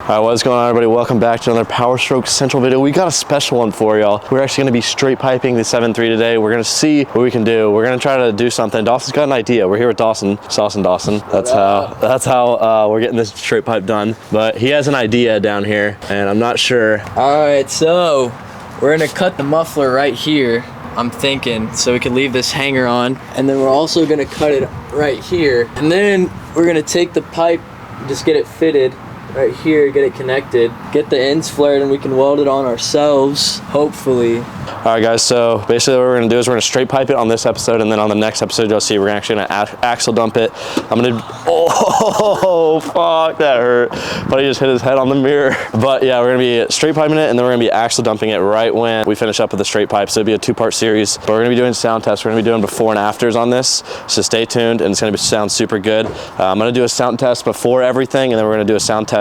Alright, what's going on, everybody? Welcome back to another Powerstroke Central video. We got a special one for y'all. We're actually going to be straight piping the 7.3 today. We're going to see what we can do. We're going to try to do something. Dawson's got an idea. We're here with Dawson. Dawson. That's how we're getting this straight pipe done. But he has an idea down here, and I'm not sure. Alright, so we're going to cut the muffler right here, I'm thinking, so we can leave this hanger on. And then we're also going to cut it right here. And then we're going to take the pipe, just get it fitted right here, get it connected, get the ends flared, and we can weld it on ourselves, hopefully. All right, guys, so basically what we're gonna do is we're gonna straight pipe it on this episode, and then on the next episode you'll see we're actually gonna axle dump it. I'm gonna, oh fuck, that hurt. But he just hit his head on the mirror. But yeah, we're gonna be straight piping it, and then we're gonna be axle dumping it right when we finish up with the straight pipe. So it'll be a two-part series. But we're gonna be doing sound tests. We're gonna be doing before and afters on this, so stay tuned, and it's gonna sound super good. I'm gonna do a sound test before everything, and then we're gonna do a sound test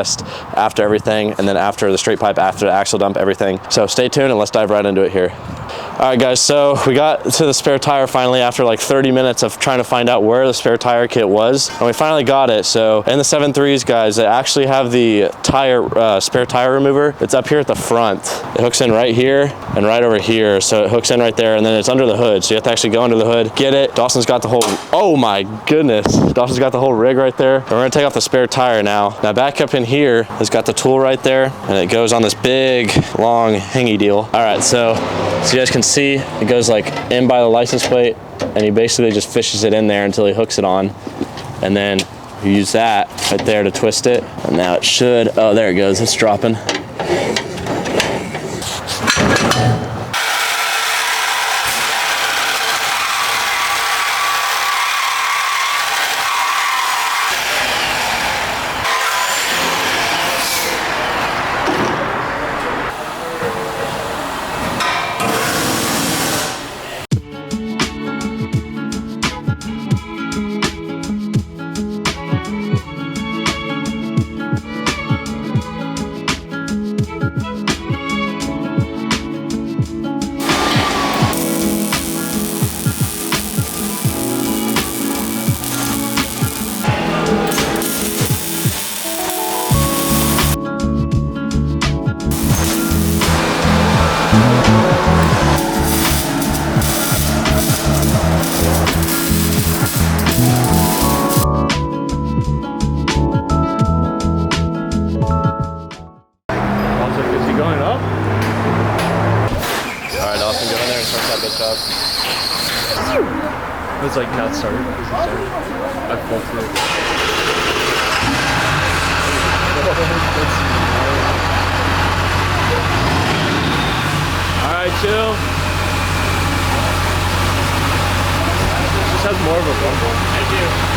after everything, and then after the straight pipe, after the axle dump, everything. So stay tuned, and let's dive right into it here. All right, guys, so we got to the spare tire finally after like 30 minutes of trying to find out where the spare tire kit was, and we finally got it. So in the 7.3s, guys, they actually have the tire spare tire remover. It's up here at the front. It hooks in right here and right over here. So it hooks in right there, and then it's under the hood. So you have to actually go under the hood, get it. Dawson's got the whole, oh my goodness. Dawson's got the whole rig right there. And we're gonna take off the spare tire now. Now back up in here, it's got the tool right there, and it goes on this big, long, hingy deal. All right, so you guys can see it goes like in by the license plate, and he basically just fishes it in there until he hooks it on, and then you use that right there to twist it, and now it should, oh, there it goes, it's dropping. It's like not started. I pulled through. Alright, chill. Just has more of a bumble. Thank you.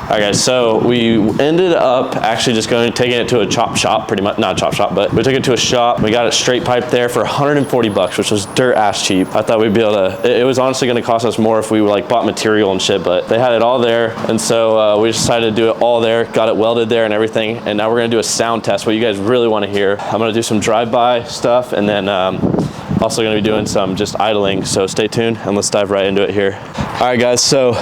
All right, guys, so we ended up actually just taking it to a chop shop, pretty much, not a chop shop, but we took it to a shop. We got it straight piped there for 140 bucks, which was dirt ass cheap. I thought we'd be able to, it was honestly gonna cost us more if we like bought material and shit, but they had it all there. And so we decided to do it all there, got it welded there and everything. And now we're gonna do a sound test, what you guys really wanna hear. I'm gonna do some drive-by stuff, and then also gonna be doing some just idling, so stay tuned and let's dive right into it here. All right, guys, so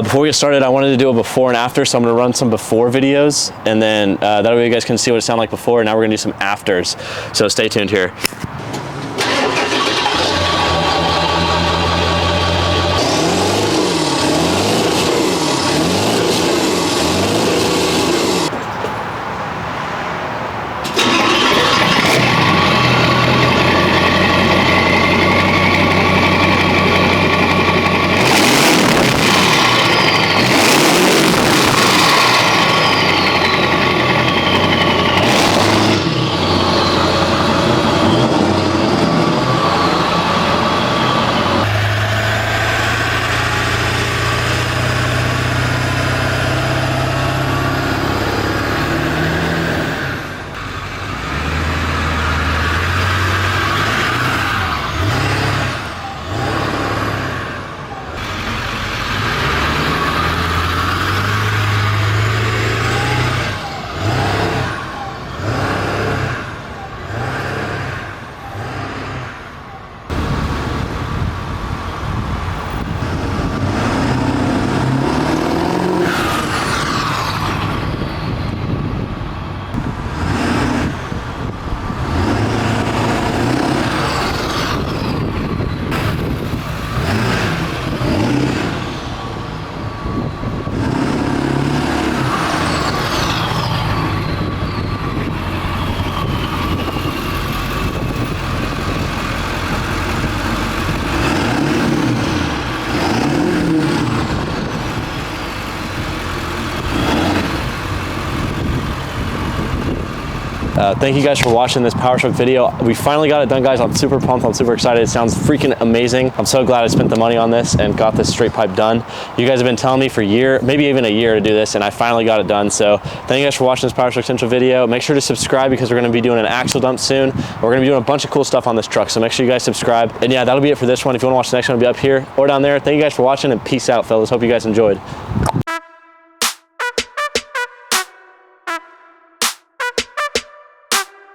before we get started, I wanted to do a before and after, so I'm gonna run some before videos, and then that way you guys can see what it sounded like before, and now we're gonna do some afters, so stay tuned here. Thank you guys for watching this Powerstroke video. We finally got it done, guys. I'm super pumped. I'm super excited. It sounds freaking amazing. I'm so glad I spent the money on this and got this straight pipe done. You guys have been telling me for a year, maybe even a year, to do this, and I finally got it done. So thank you guys for watching this Powerstroke Central video. Make sure to subscribe because we're going to be doing an axle dump soon. We're going to be doing a bunch of cool stuff on this truck, so make sure you guys subscribe. And yeah, that'll be it for this one. If you want to watch the next one, it'll be up here or down there. Thank you guys for watching, and peace out, fellas. Hope you guys enjoyed.